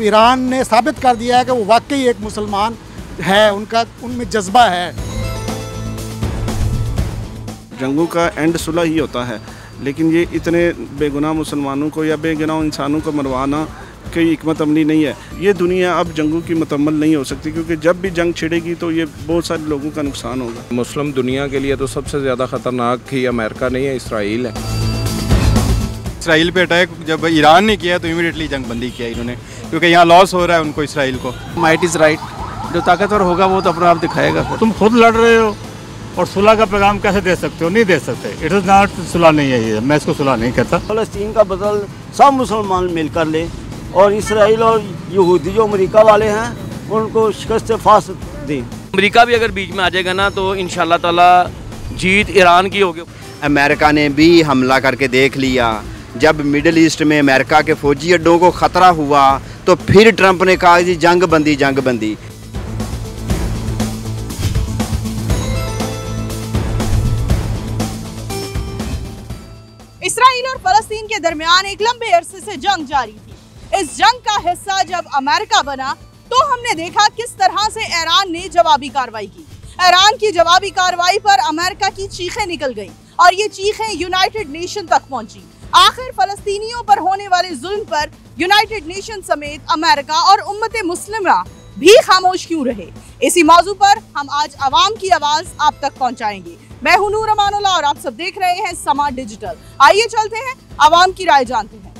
Iran ने साबित कर दिया है कि वो वाकई एक मुसलमान है, उनमें जज्बा है। जंगों का एंड सुलह ही होता है, लेकिन ये इतने बेगुनाह मुसलमानों को या बेगुनाह इंसानों को मरवाना कोई हिकमत अमली नहीं है। ये दुनिया अब जंगों की मुकम्मल नहीं हो सकती, क्योंकि जब भी जंग छिड़ेगी तो ये बहुत सारे लोगों का नुकसान होगा। मुस्लिम दुनिया के लिए तो सबसे ज़्यादा ख़तरनाक ही अमेरिका नहीं है, इसराइल है। इसराइल पे अटैक जब ईरान ने किया तो इमीडिएटली जंग बंदी किया इन्होंने, क्योंकि यहाँ लॉस हो रहा है उनको, इसराइल को। माइट इज़ राइट, जो ताकतवर होगा वो तो अपना आप दिखाएगा। तुम खुद लड़ रहे हो और सुलह का पैगाम कैसे दे सकते हो? नहीं दे सकते। इट इज़ नॉट सुलह नहीं है ये, मैं इसको सुलह नहीं कहता। फ़लस्तीन का बदल सब मुसलमान मिलकर ले और इसराइल और यहूदी जो अमेरिका वाले हैं उनको शिकस्त फास्ट दें। अमेरिका भी अगर बीच में आ जाएगा ना तो इंशाल्लाह ताला जीत ईरान की होगी। अमेरिका ने भी हमला करके देख लिया। जब मिडिल ईस्ट में अमेरिका के फौजी अड्डों को ख़तरा हुआ तो फिर ट्रंप ने कहा जी जंग बंदी जंग बंदी। इसराइल और फ़लस्तीन के दरमियान एक लंबे अरसे से जंग जारी थी। इस जंग का हिस्सा जब अमेरिका बना तो हमने देखा किस तरह से ईरान ने जवाबी कार्रवाई की। ईरान की जवाबी कार्रवाई पर अमेरिका की चीखें निकल गईं और ये चीखें यूनाइटेड नेशन तक पहुंची। आखिर फ़लस्तीनियों पर होने वाले जुल्म पर यूनाइटेड नेशन समेत अमेरिका और उम्मत मुस्लिमा भी खामोश क्यों रहे? इसी मौजू पर हम आज आवाम की आवाज़ आप तक पहुंचाएंगे। मैं हूं नूर अमानुल्लाह और आप सब देख रहे हैं समा डिजिटल। आइए चलते हैं, आवाम की राय जानते हैं।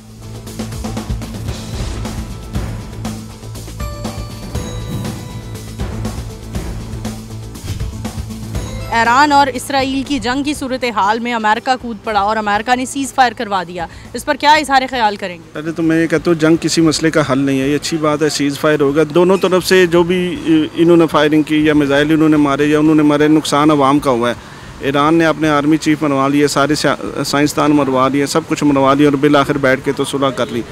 ईरान और इसराइल की जंग की सूरत हाल में अमेरिका कूद पड़ा और अमेरिका ने सीज़ फायर करवा दिया। इस पर क्या इज़हार ख्याल करेंगे? पहले तो मैं ये कहता हूँ जंग किसी मसले का हल नहीं है। ये अच्छी बात है, सीज़ फायर होगा। दोनों तरफ से जो भी इन्होंने फायरिंग की या मिज़ाइल इन्होंने मारे या उन्होंने मारे, नुकसान अवाम का हुआ है। ईरान ने अपने आर्मी चीफ मरवा लिए, सारे साइंसदान मरवा लिए, सब कुछ मरवा लिया और बिल आखिर बैठ के तो सुलह कर ली।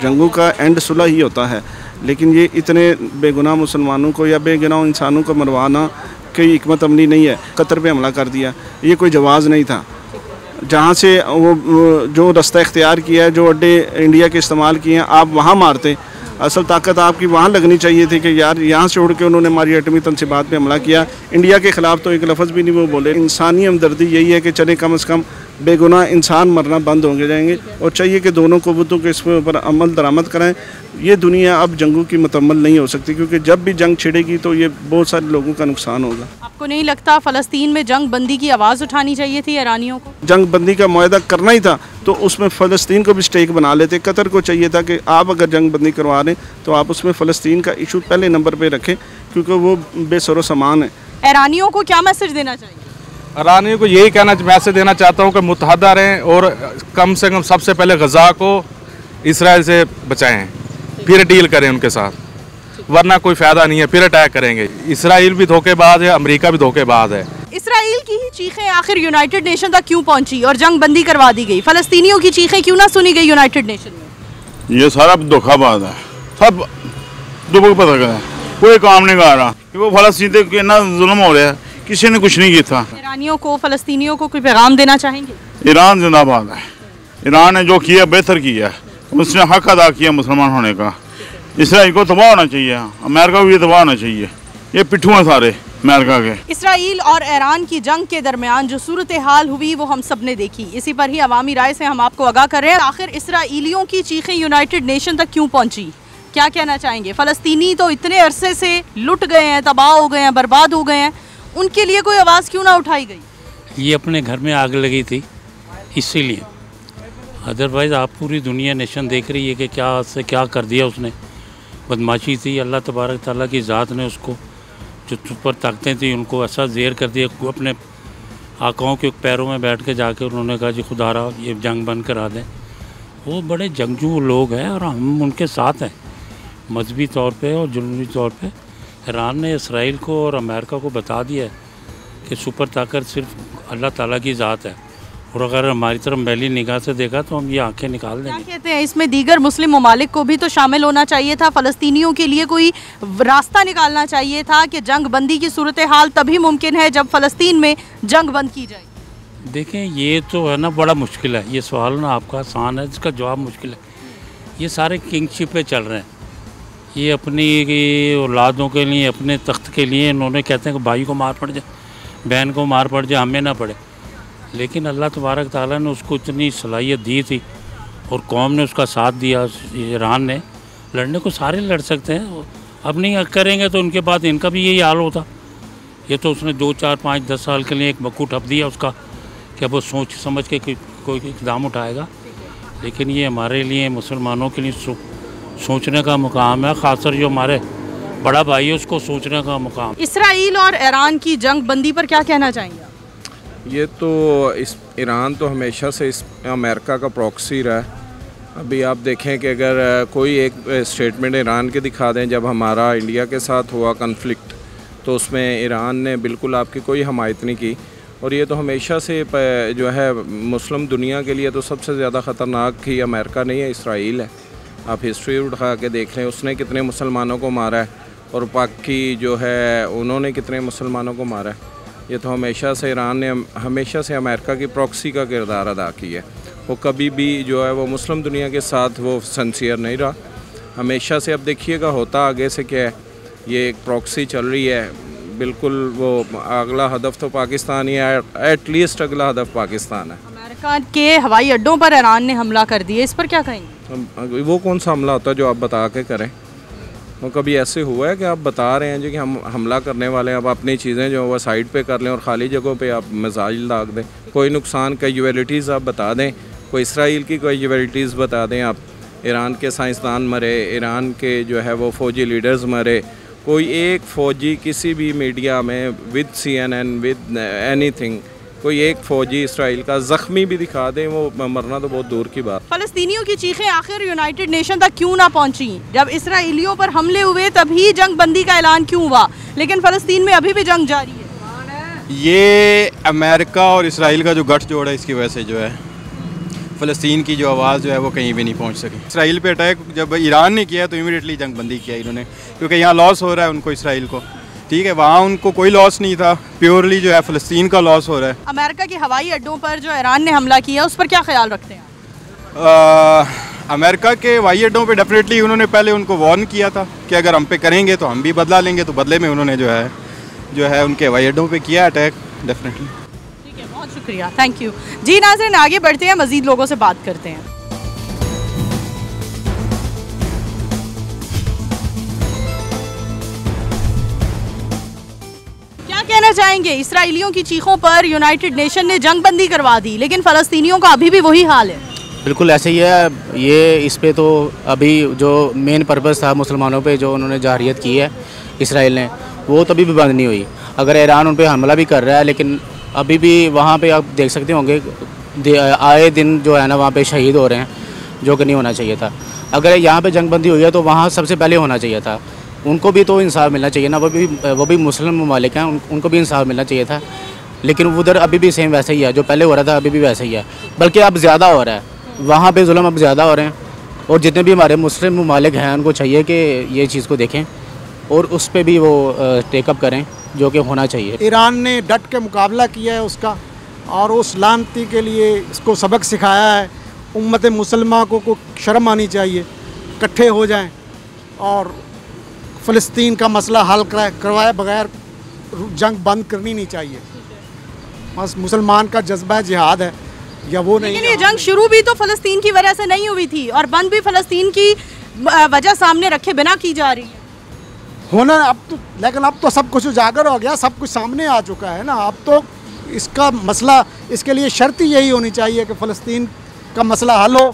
जंगों का एंड सुलह ही होता है, लेकिन ये इतने बेगुनाह मुसलमानों को या बेगुनाह इंसानों को मरवाना कोई हिकमत अमली नहीं है। कतर पे हमला कर दिया, ये कोई जवाज़ नहीं था। जहाँ से वो जो रास्ता इख्तियार किया है, जो अड्डे इंडिया के इस्तेमाल किए हैं, आप वहाँ मारते। असल ताकत आपकी वहाँ लगनी चाहिए थी कि यार यहाँ से उड़ के उन्होंने हमारी एटमी तनसीबात पे हमला किया। इंडिया के ख़िलाफ़ तो एक लफ्ज़ भी नहीं वो बोले। इंसानी हमदर्दी यही है कि चले कम से कम बेगुनाह इंसान मरना बंद होंगे जाएंगे और चाहिए कि दोनों क़ुव्वतों के इसके ऊपर अमल दरामद कराएं। ये दुनिया अब जंगों की मुकम्मल नहीं हो सकती, क्योंकि जब भी जंग छिड़ेगी तो ये बहुत सारे लोगों का नुकसान होगा। आपको नहीं लगता फ़लस्तीन में जंग बंदी की आवाज़ उठानी चाहिए थी ईरानियों को? जंग बंदी का मुआहदा करना ही था तो उसमें फ़लस्तीन को भी स्टेक बना लेते। कतर को चाहिए था कि आप अगर जंग बंदी करवा रहे तो आप उसमें फ़लस्तीन का इशू पहले नंबर पर रखें, क्योंकि वो बेसरो सामान है। ईरानियों को क्या मैसेज देना चाहिए? ईरानियों को यही मैसेज देना चाहता हूँ कि मुत्तहदा रहें और कम से कम सबसे पहले गज़ा को इसराइल से बचाएं, फिर डील करें उनके साथ, वरना कोई फ़ायदा नहीं है, फिर अटैक करेंगे। इसराइल भी धोखेबाज है, अमेरिका भी धोखेबाज है। इसराइल की ही चीखें आखिर यूनाइटेड नेशन तक क्यों पहुंची और जंग बंदी करवा दी गई? फ़लस्तीनियों की चीखें क्यों ना सुनी गई यूनाइटेड नेशन में? ये सारा धोखाबाज है, सब दुबक पता करें, कोई काम नहीं कर रहा। वो फ़लस्तीन पे कितना जुल्म हो रहा है, किसी ने कुछ नहीं किया था। ईरानियों को, फ़लस्तीनियों को कोई पैगाम देना चाहेंगे? ईरान जिंदाबाद है। ईरान ने जो किया बेहतर किया, उसने हक अदा किया मुसलमान होने का। इसराइल को तबाह होना चाहिए, अमेरिका को भी तबाह होना चाहिए। ये पिट्ठू हैं सारे अमेरिका के। इसराइल और ईरान की जंग के दरमियान जो सूरत हाल हुई वो हम सब ने देखी। इसी पर ही अवामी राय से हम आपको आगाह कर रहे हैं। आखिर इसराइलियों की चीखें यूनाइटेड नेशन तक क्यों पहुंची? क्या कहना चाहेंगे? फ़लस्तीनी तो इतने अरसे से लुट गए हैं, तबाह हो गए हैं, बर्बाद हो गए हैं, उनके लिए कोई आवाज़ क्यों ना उठाई गई? ये अपने घर में आग लगी थी इसीलिए, अदरवाइज़ आप पूरी दुनिया नेशन देख रही है कि क्या से क्या कर दिया उसने। बदमाशी थी, अल्लाह तबारक ताला की ज़ात ने उसको जो सुपर ताकतें थी उनको ऐसा ज़ेर कर दिया। अपने आकाओं के पैरों में बैठ के जाके उन्होंने कहा जी खुदारा ये जंग बंद करा दें। वो बड़े जंगजू लोग हैं और हम उनके साथ हैं मजहबी तौर पे और जुल्मी तौर पे। ईरान ने इसराइल को और अमेरिका को बता दिया है कि सुपर ताकत सिर्फ अल्लाह ताला की ज़ात है और अगर हमारी तरफ मैली निगाह से देखा तो हम ये आंखें निकाल देंगे। क्या कहते हैं, इसमें दीगर मुस्लिम ममालिक को भी तो शामिल होना चाहिए था। फ़लस्तीनियों के लिए कोई रास्ता निकालना चाहिए था कि जंग बंदी की सूरत हाल तभी मुमकिन है जब फ़लस्तीन में जंग बंद की जाए। देखें ये तो है ना बड़ा मुश्किल है, ये सवाल ना आपका आसान है, इसका जवाब मुश्किल है। ये सारे किंगशिप पे चल रहे हैं ये अपनी औलादों के लिए, अपने तख्त के लिए इन्होंने कहते हैं कि भाई को मार पड़ जाए, बहन को मार पड़ जाए, हमें ना पड़े। लेकिन अल्लाह तबारक ताला ने उसको इतनी सलाहियत दी थी और कौम ने उसका साथ दिया। ईरान ने लड़ने को सारे लड़ सकते हैं, अब नहीं करेंगे तो उनके बाद इनका भी यही हाल होता। ये तो उसने 2, 4, 5, 10 साल के लिए एक मक्कू ठप दिया उसका कि अब वो सोच समझ के कोई इक़दाम उठाएगा। लेकिन ये हमारे लिए, मुसलमानों के लिए सोचने का मुकाम है, ख़ासकर जो हमारे बड़ा भाई है उसको सोचने का मुकाम। इसराइल और ईरान की जंग बंदी पर क्या कहना चाहेंगे? ये तो ईरान तो हमेशा से अमेरिका का प्रॉक्सी रहा है। अभी आप देखें कि अगर कोई एक स्टेटमेंट ईरान के दिखा दें, जब हमारा इंडिया के साथ हुआ कन्फ्लिक्ट तो उसमें ईरान ने बिल्कुल आपकी कोई हमायत नहीं की। और ये तो हमेशा से जो है मुस्लिम दुनिया के लिए तो सबसे ज़्यादा ख़तरनाक ही अमेरिका नहीं है, इसराइल है। आप हिस्ट्री उठा के देख लें, उसने कितने मुसलमानों को मारा है और पाकि जो है उन्होंने कितने मुसलमानों को मारा है। ये तो हमेशा से ईरान ने हमेशा से अमेरिका की प्रॉक्सी का किरदार अदा किया है। वो कभी भी जो है वो मुस्लिम दुनिया के साथ वो सिंसियर नहीं रहा हमेशा से। अब देखिएगा होता आगे से क्या है, ये एक प्रॉक्सी चल रही है बिल्कुल। वो अगला हदफ तो पाकिस्तान ही है, एटलीस्ट अगला हदफ पाकिस्तान है। अमेरिका के हवाई अड्डों पर ईरान ने हमला कर दिया, इस पर क्या कहेंगे? वो कौन सा हमला होता है जो आप बता के करें? वो कभी ऐसे हुआ है कि आप बता रहे हैं जो कि हम हमला करने वाले हैं, आप अपनी चीज़ें जो वो साइड पे कर लें और ख़ाली जगहों पे आप मिसाइल दाग दें? कोई नुकसान कैजुअलिटीज़ आप बता दें, कोई इसराइल की कैजुअलिटीज़ बता दें आप। ईरान के साइंसदान मरे, ईरान के जो है वो फ़ौजी लीडर्स मरे, कोई एक फ़ौजी किसी भी मीडिया में विद CNN विद एनीथिंग कोई एक फ़ौजी इसराइल का ज़ख्मी भी दिखा दें, वो मरना तो बहुत दूर की बात। फ़लस्तीनियों की चीखें आखिर यूनाइटेड नेशन तक क्यों ना पहुंची? जब इसराइलियों पर हमले हुए तभी जंग बंदी का ऐलान क्यों हुआ, लेकिन फ़लस्तीन में अभी भी जंग जारी है। ये अमेरिका और इसराइल का जो गठजोड़ है, इसकी वजह से जो है फ़लस्तीन की जो आवाज़ जो है वो कहीं भी नहीं पहुंच सकी। इसराइल पे अटैक जब ईरान ने किया तो इमीडिएटली जंग बंदी किया इन्होंने, क्योंकि यहाँ लॉस हो रहा है उनको, इसराइल को। ठीक है, वहाँ उनको कोई लॉस नहीं था, प्योरली जो है फ़लस्तीन का लॉस हो रहा है। अमेरिका के हवाई अड्डों पर जो ईरान ने हमला किया उस पर क्या ख्याल रखते हैं? अमेरिका के हवाई अड्डों पे डेफिनेटली उन्होंने पहले उनको वार्न किया था कि अगर हम पे करेंगे तो हम भी बदला लेंगे, तो बदले में उन्होंने जो है उनके हवाई अड्डों पे किया अटैक डेफिनेटली। ठीक है, बहुत शुक्रिया, थैंक यू जी। नाज़रीन आगे बढ़ते हैं, मज़ीद लोगों से बात करते हैं। कहना चाहेंगे, इसराइलियों की चीखों पर यूनाइटेड नेशन ने जंग बंदी करवा दी, लेकिन फ़लस्तीनियों का अभी भी वही हाल है। बिल्कुल ऐसे ही है। ये इस पे तो अभी जो मेन पर्पस था मुसलमानों पे जो उन्होंने जाहिरियत की है इसराइल ने, वो तो अभी भी बंद नहीं हुई। अगर ईरान उन पे हमला भी कर रहा है, लेकिन अभी भी वहाँ पे आप देख सकते होंगे आए दिन जो है ना वहाँ पे शहीद हो रहे हैं, जो कि नहीं होना चाहिए था। अगर यहाँ पे जंग बंदी हुई है तो वहाँ सबसे पहले होना चाहिए था, उनको भी तो इंसाफ मिलना चाहिए ना। वो भी मुस्लिम ममालिक हैं, उनको भी इंसाफ मिलना चाहिए था। लेकिन उधर अभी भी सेम वैसे ही है, जो पहले हो रहा था अभी भी वैसे ही है, बल्कि अब ज़्यादा हो रहा है। वहाँ पे जुल्म अब ज़्यादा हो रहे हैं, और जितने भी हमारे मुस्लिम ममालिक हैं उनको चाहिए कि ये चीज़ को देखें और उस पर भी वो टेकअप करें, जो कि होना चाहिए। ईरान ने डट के मुकाबला किया है उसका, और उस लानती के लिए इसको सबक सिखाया है। उम्मत मुसलमा को शर्म आनी चाहिए, इकट्ठे हो जाएं और फ़लस्तीन का मसला हल करवाए बगैर जंग बंद करनी नहीं चाहिए। बस मुसलमान का जज्बा जिहाद है या वो नहीं। लेकिन ये जंग शुरू भी तो फ़लस्तीन की वजह से नहीं हुई थी, और बंद भी फ़लस्तीन की वजह सामने रखे बिना की जा रही है। होना अब तो, लेकिन अब तो सब कुछ उजागर हो गया, सब कुछ सामने आ चुका है ना। अब तो इसका मसला, इसके लिए शर्त ही यही होनी चाहिए कि फ़लस्तीन का मसला हल हो,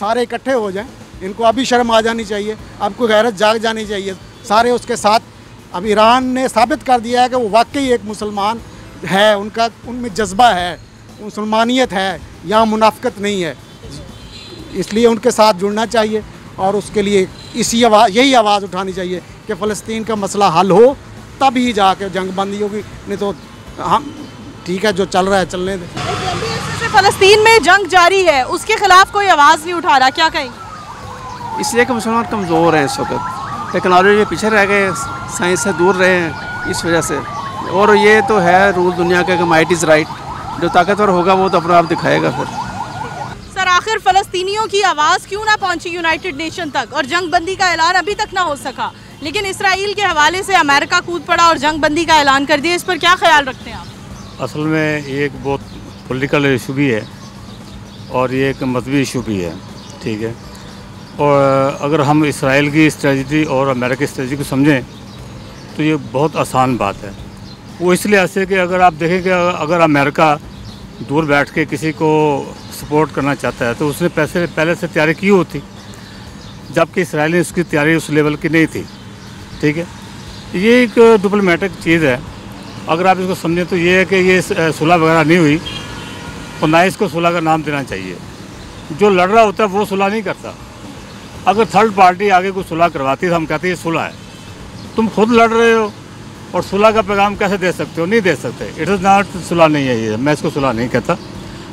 सारे इकट्ठे हो जाएं। इनको अभी शर्म आ जानी चाहिए, अब को गैरत जाग जानी चाहिए, सारे उसके साथ। अब ईरान ने साबित कर दिया है कि वो वाकई एक मुसलमान है, उनमें जज्बा है, मुसलमानियत है, यहाँ मुनाफिकत नहीं है। इसलिए उनके साथ जुड़ना चाहिए और उसके लिए यही आवाज़ उठानी चाहिए कि फ़लस्तीन का मसला हल हो, तब ही जाके जंग बंदी होगी। नहीं तो हम ठीक है, जो चल रहा है चलने दें। फ़लस्तीन में जंग जारी है, उसके खिलाफ कोई आवाज़ नहीं उठा रहा, क्या कहेंगे? इसलिए कि मुसलमान कमज़ोर हैं इस वक्त, टेक्नोलॉजी में पीछे रह गए, साइंस से दूर रहे हैं इस वजह से। और ये तो है रूल दुनिया का कि माइट इज़ राइट, जो ताकतवर होगा वो तो अपना आप दिखाएगा फिर। सर आखिर फ़लस्तीनियों की आवाज़ क्यों ना पहुंची यूनाइटेड नेशन तक और जंग बंदी का ऐलान अभी तक ना हो सका, लेकिन इसराइल के हवाले से अमेरिका कूद पड़ा और जंग बंदी का ऐलान कर दिया। इस पर क्या ख्याल रखते हैं आप? असल में ये एक बहुत पॉलिटिकल इशू भी है और ये एक मजहबी इशू भी है, ठीक है। और अगर हम इसराइल की स्ट्रेटजी और अमेरिका की स्ट्रेटजी को समझें तो ये बहुत आसान बात है। वो इसलिए ऐसे कि अगर आप देखें कि अगर अमेरिका दूर बैठ के किसी को सपोर्ट करना चाहता है तो उसने पहले से तैयारी की होती, जबकि इसराइल ने उसकी तैयारी उस लेवल की नहीं थी, ठीक है। ये एक डिप्लोमेटिक चीज़ है। अगर आप इसको समझें तो ये है कि ये सुलह वगैरह नहीं हुई और ना इसको सुलह का नाम देना चाहिए। जो लड़ रहा होता है वो सुलह नहीं करता। अगर थर्ड पार्टी आगे कोई सुलह करवाती है तो हम कहते हैं ये सुलह है। तुम खुद लड़ रहे हो और सुलह का पैगाम कैसे दे सकते हो? नहीं दे सकते। इट इज़ नॉट सुलह नहीं है ये, मैं इसको सुलह नहीं कहता।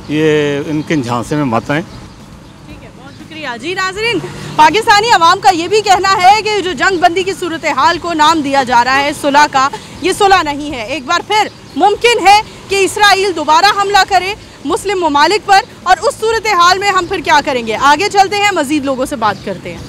ये इनके झांसे में मत आएँ। ठीक है, बहुत शुक्रिया जी। नाज़रीन, पाकिस्तानी अवाम का ये भी कहना है कि जो जंग बंदी की सूरत हाल को नाम दिया जा रहा है सुलह का, ये सुलह नहीं है। एक बार फिर मुमकिन है कि इसराइल दोबारा हमला करे मुस्लिम ममालिक पर, और उस सूरत हाल में हम फिर क्या करेंगे? आगे चलते हैं, मज़ीद लोगों से बात करते हैं।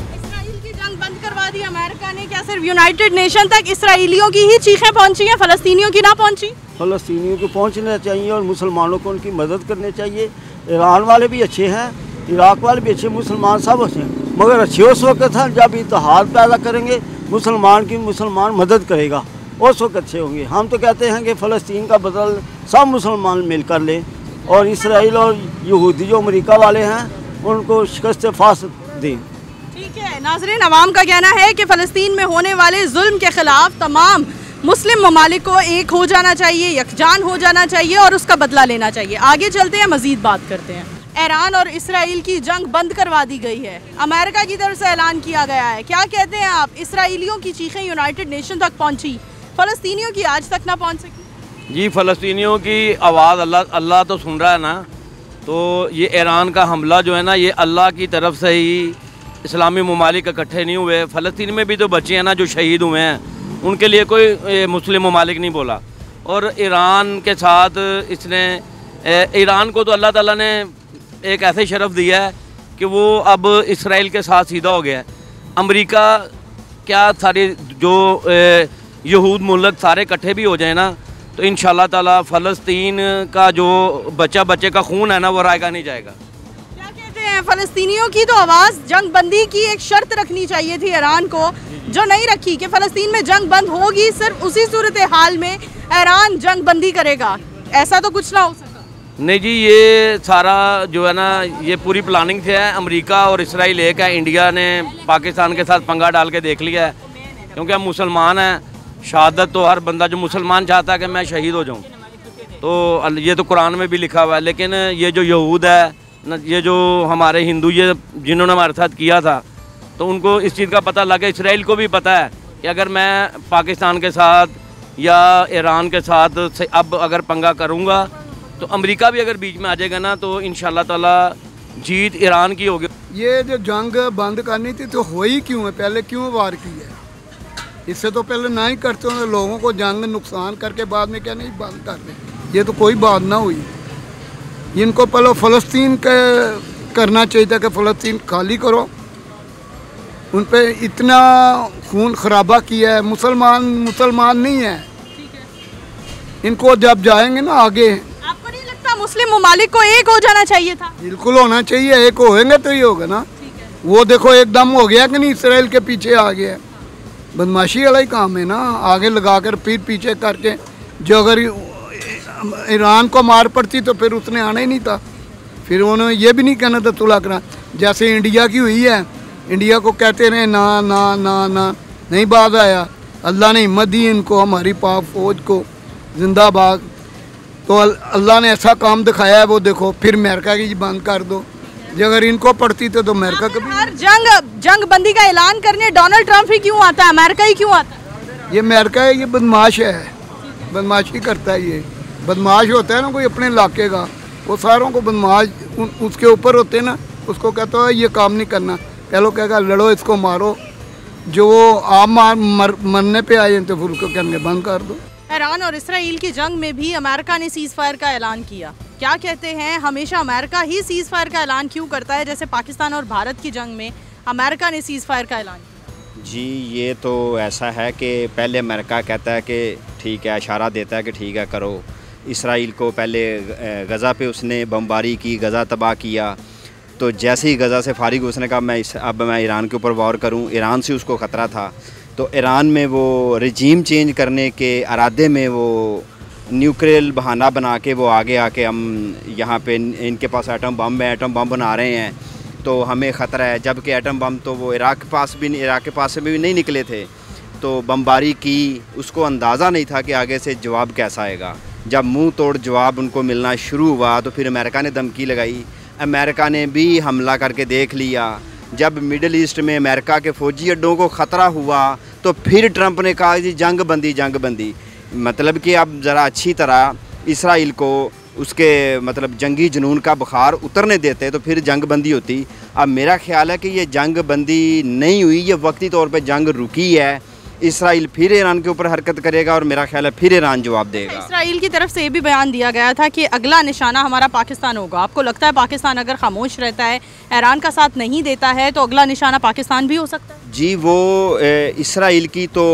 इसराइल की जंग बंद करवा दी अमेरिका ने, क्या सिर्फ यूनाइटेड नेशन तक इसराइलियों की ही चीखें पहुंची हैं, फ़लस्तीनियों की ना पहुंची? फ़लस्तीनियों को पहुंचना चाहिए और मुसलमानों को उनकी मदद करनी चाहिए। ईरान वाले भी अच्छे हैं, इराक़ वाले भी अच्छे, मुसलमान सब अच्छे हैं, मगर अच्छे उस वक्त हैं जब इत्तेहाद पैदा करेंगे, मुसलमान मदद करेगा, उस वक्त अच्छे होंगे। हम तो कहते हैं कि फ़लस्तीन का बदल सब मुसलमान मिलकर लें और इसराइल और यहूदी जो अमेरिका वाले हैं उनको शिकस्त फास्ट दें। ठीक है नाज़रीन, अवाम का कहना है कि फ़लस्तीन में होने वाले जुल्म के ख़िलाफ़ तमाम मुस्लिम ममालिक को एक हो जाना चाहिए, यकजान हो जाना चाहिए और उसका बदला लेना चाहिए। आगे चलते हैं, मज़ीद बात करते हैं। ईरान और इसराइल की जंग बंद करवा दी गई है, अमेरिका की तरफ से ऐलान किया गया है। क्या कहते हैं आप? इसराइलियों की चीखें यूनाइटेड नेशन तक पहुंची, फ़लस्तीनियों की आज तक ना पहुंच सकी। जी, फ़लस्तीनियों की आवाज़ अल्लाह तो सुन रहा है ना। तो ये ईरान का हमला जो है ना, ये अल्लाह की तरफ से ही, इस्लामी ममालिक इकट्ठे नहीं हुए। फ़लस्तीन में भी तो बच्चे हैं ना जो शहीद हुए हैं, उनके लिए कोई मुस्लिम ममालिक नहीं बोला। और ईरान के साथ इसने, ईरान को तो अल्लाह ताला ने एक ऐसे शरफ़ दिया है कि वो अब इसराइल के साथ सीधा हो गया है। अमेरिका क्या सारे जो यहूद मुल्क सारे इकट्ठे भी हो जाए ना, तो इंशाल्लाह ताला फ़लस्तीन का जो बच्चे का खून है ना, वो रायगा नहीं जाएगा। क्या कहते हैं? फ़लस्तीनियों की तो आवाज़ जंग बंदी की एक शर्त रखनी चाहिए थी ईरान को, जो नहीं रखी कि फ़लस्तीन में जंग बंद होगी, सिर्फ उसी सूरत हाल में ईरान जंग बंदी करेगा। ऐसा तो कुछ ना हो सका। नहीं जी, ये सारा जो है ना, ये पूरी प्लानिंग से है। अमेरिका और इसराइल एक है। इंडिया ने पाकिस्तान के साथ पंगा डाल के देख लिया है, क्योंकि हम मुसलमान हैं। शहादत तो हर बंदा जो मुसलमान चाहता है कि मैं शहीद हो जाऊं, तो ये तो कुरान में भी लिखा हुआ है। लेकिन ये जो यहूद है, ये जो हमारे हिंदू, ये जिन्होंने हमारे साथ किया था, तो उनको इस चीज़ का पता लगा। इसराइल को भी पता है कि अगर मैं पाकिस्तान के साथ या ईरान के साथ अब अगर पंगा करूँगा, तो अमेरिका भी अगर बीच में आ जाएगा ना, तो इंशाल्लाह ताला जीत ईरान की होगी। ये जो जंग बंद करनी थी तो हो ही क्यों है? पहले क्यों वार की है? इससे तो पहले ना ही करते हो, लोगों को जंग नुकसान करके बाद में क्या नहीं बंद कर रहे। ये तो कोई बात ना हुई। इनको पहले फ़लस्तीन का करना चाहिए था कि फ़लस्तीन खाली करो। उन पे इतना खून खराबा किया है। मुसलमान नहीं है। इनको जब जाएंगे ना आगे, आपको नहीं लगता मुस्लिम ममालिक को एक हो जाना चाहिए था? बिल्कुल होना चाहिए। एक होएंगे तो ही होगा ना। वो देखो एकदम हो गया कि नहीं, इसराइल के पीछे आ गया। बदमाशी वाला ही काम है ना, आगे लगाकर फिर पीछे करके। जो अगर ईरान को मार पड़ती तो फिर उसने आना ही नहीं था। फिर उन्होंने ये भी नहीं कहना था सुलह करा, जैसे इंडिया की हुई है। इंडिया को कहते रहे ना ना ना ना, नहीं बात आया। अल्लाह ने हिम्मत दी इनको, हमारी पाक फौज को, जिंदाबाद। तो अल्लाह ने ऐसा काम दिखाया है, वो देखो फिर अमेरिका की बंद कर दो। जो अगर इनको पड़ती तो अमेरिका कभी जंग बंदी का ऐलान करने डोनाल्ड ट्रंप ही क्यों आता है, अमेरिका ही क्यों आता है? ये अमेरिका है, ये बदमाश है, बदमाशी करता है। ये बदमाश होता है ना कोई अपने इलाके का, वो सारों को बदमाश उसके ऊपर होते ना, उसको कहता है ये काम नहीं करना। पहले कहेगा लड़ो, इसको मारो। जो आप मरने पे आए तो फिर उसको कहने बंद कर दो। ईरान और इसराइल की जंग में भी अमेरिका ने सीज़ फायर का ऐलान किया। क्या कहते हैं, हमेशा अमेरिका ही सीज़ फायर का ऐलान क्यों करता है, जैसे पाकिस्तान और भारत की जंग में अमेरिका ने सीज़ फायर का ऐलान किया? जी ये तो ऐसा है कि पहले अमेरिका कहता है कि ठीक है, इशारा देता है कि ठीक है करो। इसराइल को पहले गज़ा पे उसने बमबारी की, गज़ा तबाह किया, तो जैसे ही गज़ा से फारिग उसने कहा अब मैं ईरान के ऊपर वॉर करूं। ईरान से उसको ख़तरा था, तो ईरान में वो रजीम चेंज करने के इरादे में वो न्यूक्लियर बहाना बना के वो आगे आके हम यहाँ पे इनके पास एटम बम है, एटम बम बना रहे हैं तो हमें ख़तरा है। जबकि एटम बम तो वो इराक़ के पास से भी नहीं निकले थे, तो बमबारी की। उसको अंदाज़ा नहीं था कि आगे से जवाब कैसा आएगा। जब मुंह तोड़ जवाब उनको मिलना शुरू हुआ तो फिर अमेरिका ने धमकी लगाई। अमेरिका ने भी हमला करके देख लिया। जब मिडल ईस्ट में अमेरिका के फ़ौजी अड्डों को ख़तरा हुआ तो फिर ट्रंप ने कहा जी जंग बंदी। मतलब कि अब ज़रा अच्छी तरह इसराइल को उसके मतलब जंगी जुनून का बुखार उतरने देते तो फिर जंग बंदी होती। अब मेरा ख्याल है कि ये जंग बंदी नहीं हुई, ये वक्ती तौर पे जंग रुकी है। इसराइल फिर ईरान के ऊपर हरकत करेगा और मेरा ख्याल है फिर ईरान जवाब देगा। इसराइल की तरफ से ये भी बयान दिया गया था कि अगला निशाना हमारा पाकिस्तान होगा। आपको लगता है पाकिस्तान अगर खामोश रहता है, ईरान का साथ नहीं देता है, तो अगला निशाना पाकिस्तान भी हो सकता है? जी वो इसराइल की तो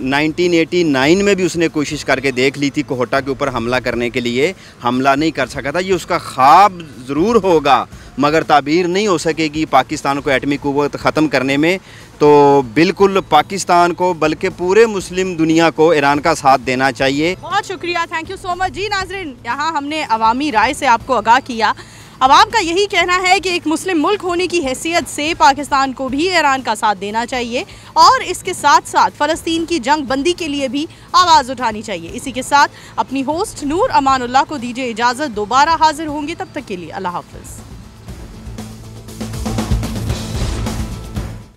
1989 में भी उसने कोशिश करके देख ली थी कोहटा के ऊपर हमला करने के लिए, हमला नहीं कर सका था। ये उसका ख्वाब ज़रूर होगा मगर ताबीर नहीं हो सकेगी पाकिस्तान को एटमी कुव्वत ख़त्म करने में। तो बिल्कुल पाकिस्तान को बल्कि पूरे मुस्लिम दुनिया को ईरान का साथ देना चाहिए। बहुत शुक्रिया, थैंक यू सो मच। जी नाज़रीन, यहाँ हमने अवामी राय से आपको आगाह किया। अवाम का यही कहना है कि एक मुस्लिम मुल्क होने की हैसियत से पाकिस्तान को भी ईरान का साथ देना चाहिए और इसके साथ साथ फ़लस्तीन की जंग बंदी के लिए भी आवाज़ उठानी चाहिए। इसी के साथ अपनी होस्ट नूर अमानुल्लाह को दीजिए इजाज़त। दोबारा हाजिर होंगे, तब तक के लिए अल्लाह हाफ़िज़।